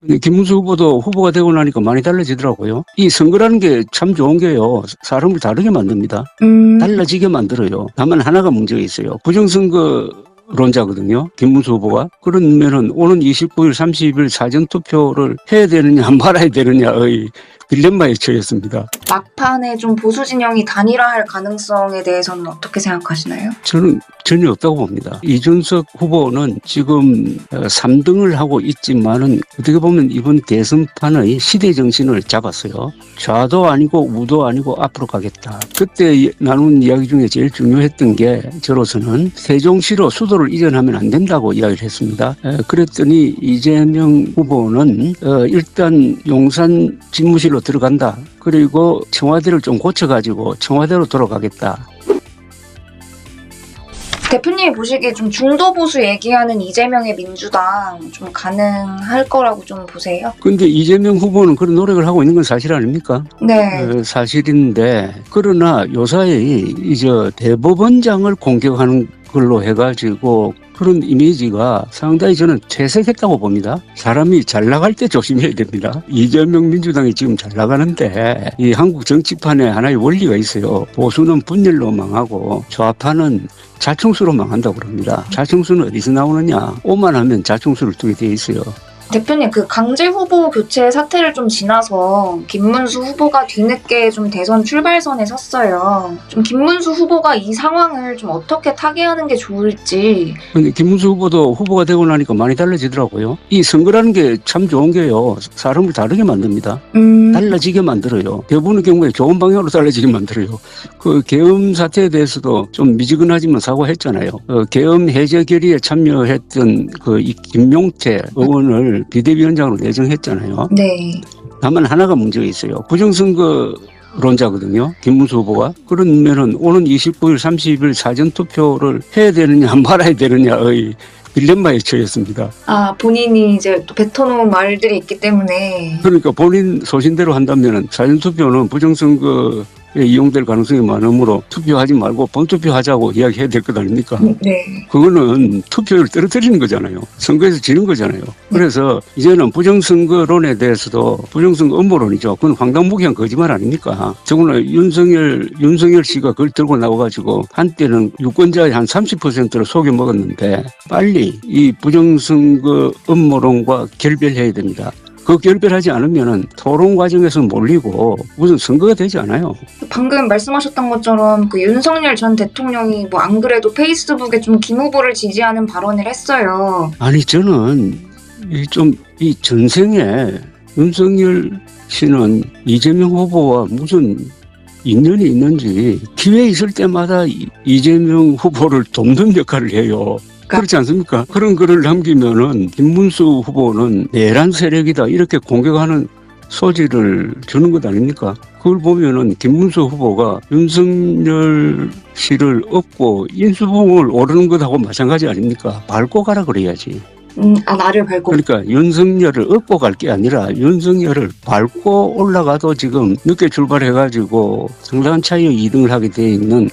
근데 김문수 후보도 후보가 되고 나니까 많이 달라지더라고요. 이 선거라는 게 참 좋은 게요. 사람을 다르게 만듭니다. 달라지게 만들어요. 다만 하나가 문제가 있어요. 부정선거론자거든요. 김문수 후보가. 그러면은 오는 29일, 30일 사전투표를 해야 되느냐 말아야 되느냐의 딜레마에 처했습니다. 막판에 좀 보수 진영이 단일화할 가능성에 대해서는 어떻게 생각하시나요? 저는 전혀 없다고 봅니다. 이준석 후보는 지금 3등을 하고 있지만은 어떻게 보면 이번 대선판의 시대 정신을 잡았어요. 좌도 아니고 우도 아니고 앞으로 가겠다. 그때 나눈 이야기 중에 제일 중요했던 게 저로서는 세종시로 수도를 이전하면 안 된다고 이야기를 했습니다. 그랬더니 이재명 후보는 일단 용산 집무실로 들어간다. 그리고 청와대를 좀 고쳐가지고 청와대로 돌아가겠다. 대표님이 보시기에 좀 중도 보수 얘기하는 이재명의 민주당 좀 가능할 거라고 좀 보세요? 근데 이재명 후보는 그런 노력을 하고 있는 건 사실 아닙니까? 네. 사실인데 그러나 요사이 이제 대법원장을 공격하는 걸로 해가지고 그런 이미지가 상당히 저는 퇴색했다고 봅니다. 사람이 잘 나갈 때 조심해야 됩니다. 이재명 민주당이 지금 잘 나가는데 이 한국 정치판에 하나의 원리가 있어요. 보수는 분열로 망하고 좌파는 자충수로 망한다고 그럽니다. 자충수는 어디서 나오느냐? 오만하면 자충수를 두게 돼 있어요. 대표님, 그 강제 후보 교체 사태를 좀 지나서 김문수 후보가 뒤늦게 좀 대선 출발선에 섰어요. 좀 김문수 후보가 이 상황을 좀 어떻게 타개하는 게 좋을지. 근데 김문수 후보도 후보가 되고 나니까 많이 달라지더라고요. 이 선거라는 게 참 좋은 게요. 사람을 다르게 만듭니다. 달라지게 만들어요. 대부분의 경우에 좋은 방향으로 달라지게 만들어요. 그 계엄 사태에 대해서도 좀 미지근하지만 사과했잖아요. 계엄 해제 결의에 참여했던 그 김용태 의원을 비대위원장으로 내정했잖아요. 네. 다만 하나가 문제가 있어요. 부정선거론자거든요. 김문수 후보가. 그러면은 오는 29일, 30일 사전투표를 해야 되느냐 말아야 되느냐의 딜레마에 처했습니다. 본인이 이제 또 뱉어놓은 말들이 있기 때문에. 그러니까 본인 소신대로 한다면은 사전투표는 부정선거에 이용될 가능성이 많으므로 투표하지 말고 본투표하자고 이야기해야 될 것 아닙니까? 네. 그거는 투표율을 떨어뜨리는 거잖아요. 선거에서 지는 거잖아요. 그래서 이제는 부정선거론에 대해서도 부정선거 음모론이죠. 그건 황당무계한 거짓말 아닙니까? 더구나 윤석열 씨가 그걸 들고 나와가지고 한때는 유권자의 한 30%를 속여먹었는데 빨리 이 부정선거 음모론과 결별해야 됩니다. 그 결별하지 않으면 토론 과정에서 몰리고 무슨 선거가 되지 않아요. 방금 말씀하셨던 것처럼 그 윤석열 전 대통령이 뭐 안 그래도 페이스북에 좀 김 후보를 지지하는 발언을 했어요. 아니 저는 이 전생에 윤석열 씨는 이재명 후보와 무슨 인연이 있는지 기회 있을 때마다 이재명 후보를 돕는 역할을 해요. 그렇지 않습니까? 그런 글을 남기면은 김문수 후보는 내란 세력이다 이렇게 공격하는 소지를 주는 것 아닙니까? 그걸 보면은 김문수 후보가 윤석열 씨를 업고 인수봉을 오르는 것하고 마찬가지 아닙니까? 밟고 가라 그래야지. 나를 밟고. 그러니까 윤석열을 업고 갈 게 아니라 윤석열을 밟고 올라가도 지금 늦게 출발해가지고 상당한 차이의 2등을 하게 돼 있는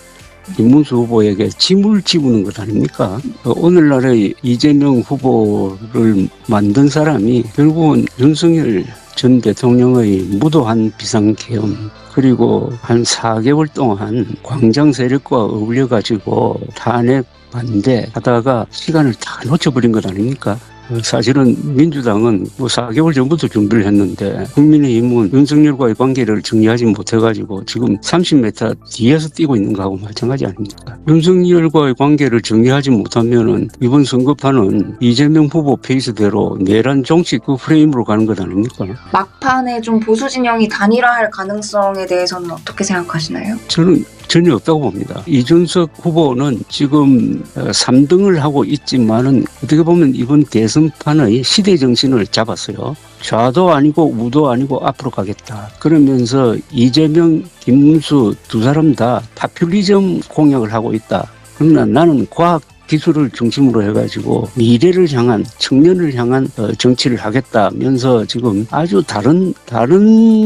김문수 후보에게 짐을 지우는 것 아닙니까? 오늘날의 이재명 후보를 만든 사람이 결국은 윤석열 전 대통령의 무도한 비상계엄 그리고 한 4개월 동안 광장 세력과 어울려가지고 탄핵 반대하다가 시간을 다 놓쳐버린 것 아닙니까? 사실은 민주당은 4개월 전부터 준비를 했는데 국민의힘은 윤석열과의 관계를 정리하지 못해가지고 지금 30m 뒤에서 뛰고 있는 거하고 마찬가지 아닙니까? 윤석열과의 관계를 정리하지 못하면은 이번 선거판은 이재명 후보 페이스대로 내란 정치 그 프레임으로 가는 것 아닙니까? 막판에 좀 보수 진영이 단일화할 가능성에 대해서는 어떻게 생각하시나요? 저는 전혀 없다고 봅니다. 이준석 후보는 지금 3등을 하고 있지만은 어떻게 보면 이번 대선판의 시대 정신을 잡았어요. 좌도 아니고 우도 아니고 앞으로 가겠다. 그러면서 이재명, 김문수 두 사람 다 파퓰리즘 공약을 하고 있다. 그러나 나는 과학 기술을 중심으로 해가지고 미래를 향한 청년을 향한 정치를 하겠다면서 지금 아주 다른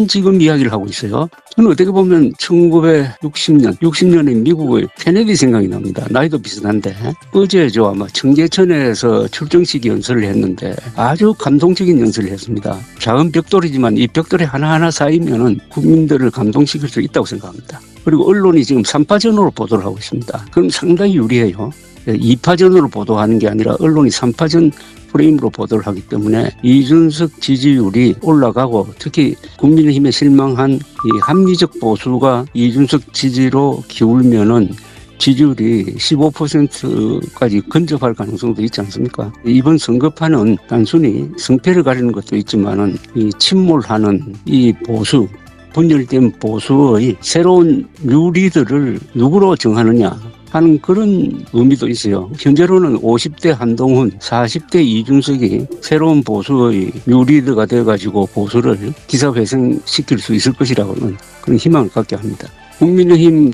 지금 이야기를 하고 있어요. 저는 어떻게 보면 60년에 미국의 케네디 생각이 납니다. 나이도 비슷한데 어제죠 아마 청계천에서 출정식 연설을 했는데 아주 감동적인 연설을 했습니다. 작은 벽돌이지만 이 벽돌이 하나하나 쌓이면은 국민들을 감동시킬 수 있다고 생각합니다. 그리고 언론이 지금 3파전으로 보도를 하고 있습니다. 그럼 상당히 유리해요. 2파전으로 보도하는 게 아니라 언론이 3파전 프레임으로 보도를 하기 때문에 이준석 지지율이 올라가고 특히 국민의힘에 실망한 이 합리적 보수가 이준석 지지로 기울면은 지지율이 15%까지 근접할 가능성도 있지 않습니까? 이번 선거판은 단순히 성패를 가리는 것도 있지만은 이 침몰하는 이 보수, 분열된 보수의 새로운 뉴리더를 누구로 정하느냐 하는 그런 의미도 있어요. 현재로는 50대 한동훈, 40대 이준석이 새로운 보수의 뉴리더가 되어가지고 보수를 기사회생시킬 수 있을 것이라고는 그런 희망을 갖게 합니다. 국민의힘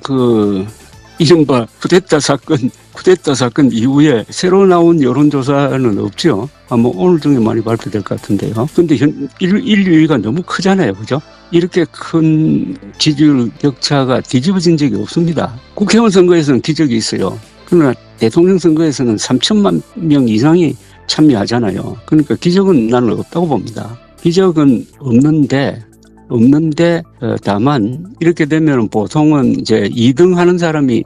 이른바 쿠데타 사건 이후에 새로 나온 여론조사는 없죠. 아마 오늘 중에 많이 발표될 것 같은데요. 근데 1, 2위가 너무 크잖아요. 그죠? 이렇게 큰 지지율 격차가 뒤집어진 적이 없습니다. 국회의원 선거에서는 기적이 있어요. 그러나 대통령 선거에서는 3천만 명 이상이 참여하잖아요. 그러니까 기적은 나는 없다고 봅니다. 기적은 없는데 다만 이렇게 되면 보통은 이제 2등 하는 사람이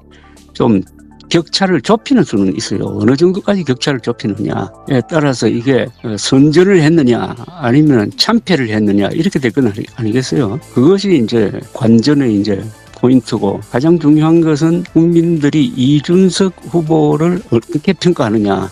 좀 격차를 좁히는 수는 있어요. 어느 정도까지 격차를 좁히느냐에 따라서 이게 선전을 했느냐 아니면 참패를 했느냐 이렇게 될 건 아니겠어요. 그것이 이제 관전의 이제 포인트고 가장 중요한 것은 국민들이 이준석 후보를 어떻게 평가하느냐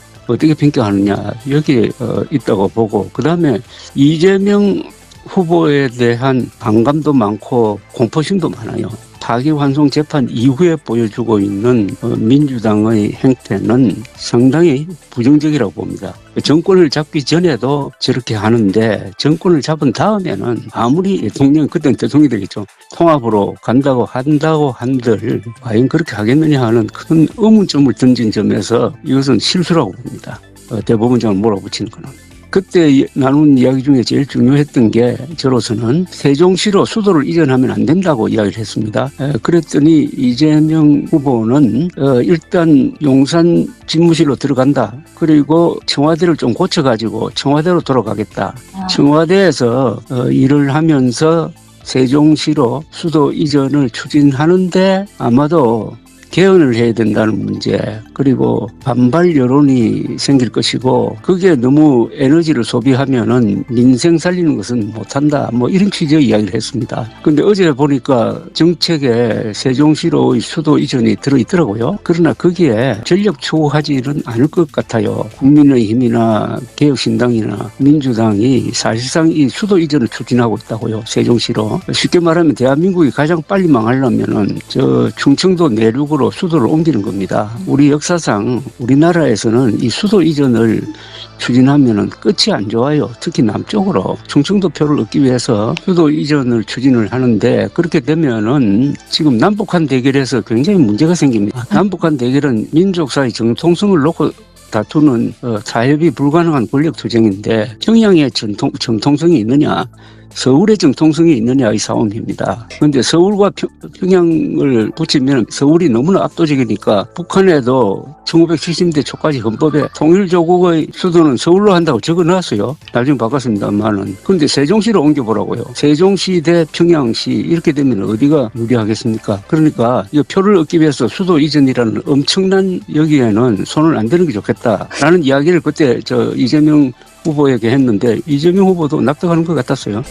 여기에 있다고 보고 그다음에 이재명 후보에 대한 반감도 많고 공포심도 많아요. 파기환송 재판 이후에 보여주고 있는 민주당의 행태는 상당히 부정적이라고 봅니다. 정권을 잡기 전에도 저렇게 하는데 정권을 잡은 다음에는 아무리 대통령, 그때는 대통령이 되겠죠. 통합으로 한다고 한들 과연 그렇게 하겠느냐 하는 큰 의문점을 던진 점에서 이것은 실수라고 봅니다. 대법원장을 몰아붙이는 거는. 그때 나눈 이야기 중에 제일 중요했던 게 저로서는 세종시로 수도를 이전하면 안 된다고 이야기를 했습니다. 그랬더니 이재명 후보는 일단 용산 집무실로 들어간다. 그리고 청와대를 좀 고쳐가지고 청와대로 돌아가겠다. 청와대에서 일을 하면서 세종시로 수도 이전을 추진하는데 아마도 개헌을 해야 된다는 문제 그리고 반발 여론이 생길 것이고 그게 너무 에너지를 소비하면은 민생 살리는 것은 못한다 뭐 이런 취지의 이야기를 했습니다. 그런데 어제 보니까 정책에 세종시로의 수도 이전이 들어있더라고요. 그러나 거기에 전력 추구하지는 않을 것 같아요. 국민의힘이나 개혁신당이나 민주당이 사실상 이 수도 이전을 추진하고 있다고요. 세종시로. 쉽게 말하면 대한민국이 가장 빨리 망하려면은 저 충청도 내륙으로 수도를 옮기는 겁니다. 우리 역사상 우리나라에서는 이 수도 이전을 추진하면은 끝이 안 좋아요. 특히 남쪽으로 충청도표를 얻기 위해서 수도 이전을 추진을 하는데 그렇게 되면은 지금 남북한 대결에서 굉장히 문제가 생깁니다. 남북한 대결은 민족사의 정통성을 놓고 다투는 타협이 불가능한 권력 투쟁인데 평양의 정통성이 있느냐 서울의 정통성이 있느냐의 싸움입니다. 그런데 서울과 평양을 붙이면 서울이 너무나 압도적이니까 북한에도 1970대 초까지 헌법에 통일조국의 수도는 서울로 한다고 적어놨어요. 나중에 바꿨습니다만은. 그런데 세종시로 옮겨보라고요. 세종시 대 평양시 이렇게 되면 어디가 유리하겠습니까? 그러니까 이 표를 얻기 위해서 수도 이전이라는 엄청난 여기에는 손을 안 대는 게 좋겠다라는 이야기를 그때 이재명 후보에게 했는데 이재명 후보도 납득하는 것 같았어요.